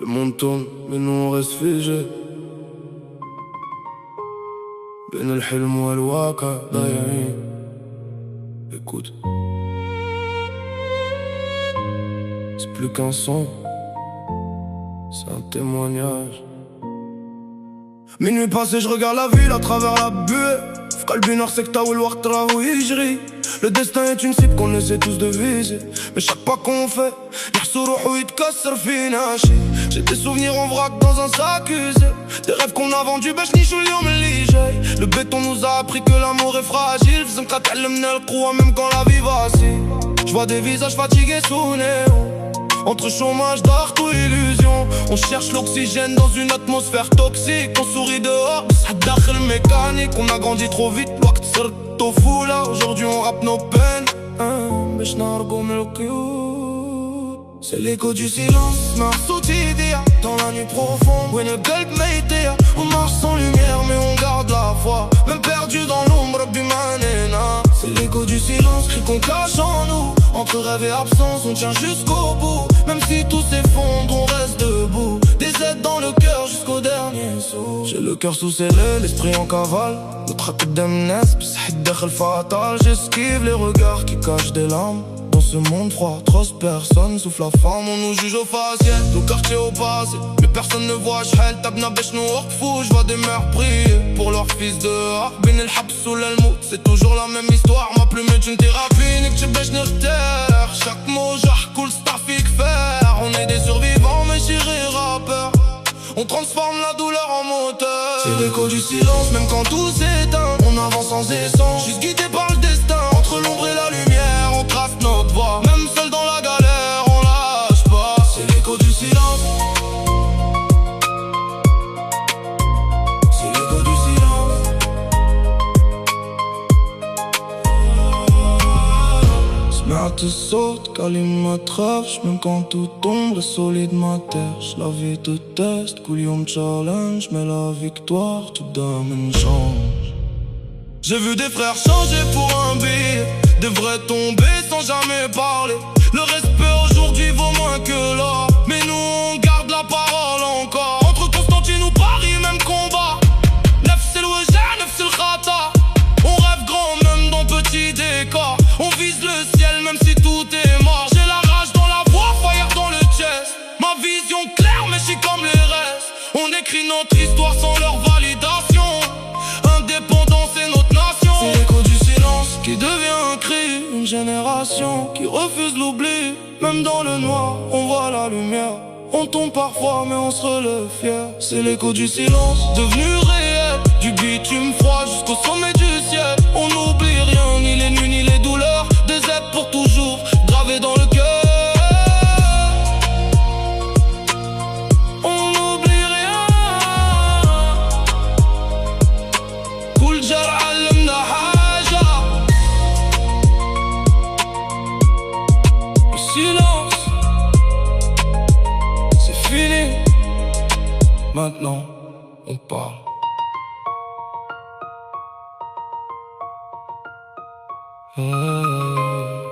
Le monde tourne, mais nous on reste figé. بين الحلم والواقع ضايعين. Écoute, c'est plus qu'un son, c'est un témoignage. Minuit passé, je regarde la ville à travers la buée. Qalbi noir sekta ou الوقت راهو يجري. Le destin est une cible qu'on essaie tous de viser. Mais chaque pas qu'on fait, يحسو روحو يتكسر فينا شي. J'ai des souvenirs en vrac dans un sac usé. Des rêves qu'on a vendus باش نعيشو اليوم اللي جاي. Le béton nous a appris que l'amour est fragile. فزنقة تعلمنا القوة même quand la vie vacille. Je vois des visages fatigués sous néon. Entre chômage, d'art ou illusion. On cherche l'oxygène dans une atmosphère toxique. On sourit dehors, le mécanique. On a grandi trop vite, l'ouakt صرت طفولة. Aujourd'hui on rappe nos peines باش نهربو من القيود. C'est l'écho du silence, marceau d'idées dans la nuit profonde. Où le قلب ميتية. On marche sans lumière mais on garde la foi. Même perdu dans l'ombre, bimanena. C'est l'écho du silence, cri qu'on cache en nous. Entre rêve et absence, on tient jusqu'au bout. Même si tout s'effondre, on reste debout. Des aides dans le cœur jusqu'au dernier saut. J'ai le cœur sous scellé, l'esprit en cavale. Notre acte d'amnès, بصحي الداخل fatal. J'esquive les regards qui cachent des larmes. Dans ce monde froid, trop personne souffle la femme. On nous juge au faciès, nos quartiers au passé. Mais personne ne voit, j'hel tabna bêche nous fou. Je vois des mères prier pour leur fils dehors. Ben el habs ou l'almout, c'est toujours la même histoire. Ma plume est une thérapie, nik bêche nirter. Chaque mot, j'arcoule stafik faire. On est des survivants, mais chéri rappeurs. On transforme la douleur en moteur. C'est l'écho du silence, même quand tout s'éteint. On avance sans essence, juste guidé par le destin. Entre l'ombre et la lumière, on trace notre voie. Même seul dans la galère, on lâche pas. C'est l'écho du silence. C'est l'écho du silence. سمعت الصوت كلمة تخافش. Même quand tout tombe est solide ma tête. La vie te teste, كل يوم challenge. Mais la victoire tout donne change. J'ai vu des frères changer pour un billet. Des vrais tomber sans jamais parler. Le respect aujourd'hui vaut moins que l'or. Mais nous on garde la parole encore. Entre Constantine ou Paris, même combat. Neuf c'est le wajah, neuf c'est le khata. On rêve grand même dans petit décor. On vise le ciel même si tout est mort. J'ai la rage dans la voix, fire dans le chest. Ma vision claire mais je suis comme les restes. On écrit notre histoire sans leur validation. Indépendant c'est notre nation. C'est l'écho du silence qui devient un cri. Une génération qui refuse l'oubli. Même dans le noir on voit la lumière. On tombe parfois mais on se relève fier. C'est l'écho du silence devenu réel. Du bitume froid jusqu'au sommet du ciel. On n'oublie rien, ni les nuits ni les douleurs. Des aides pour toujours gravées dans le cœur. On n'oublie rien. كل جرح علمنا حاجة. Le silence, c'est fini. Maintenant, on parle. Ah.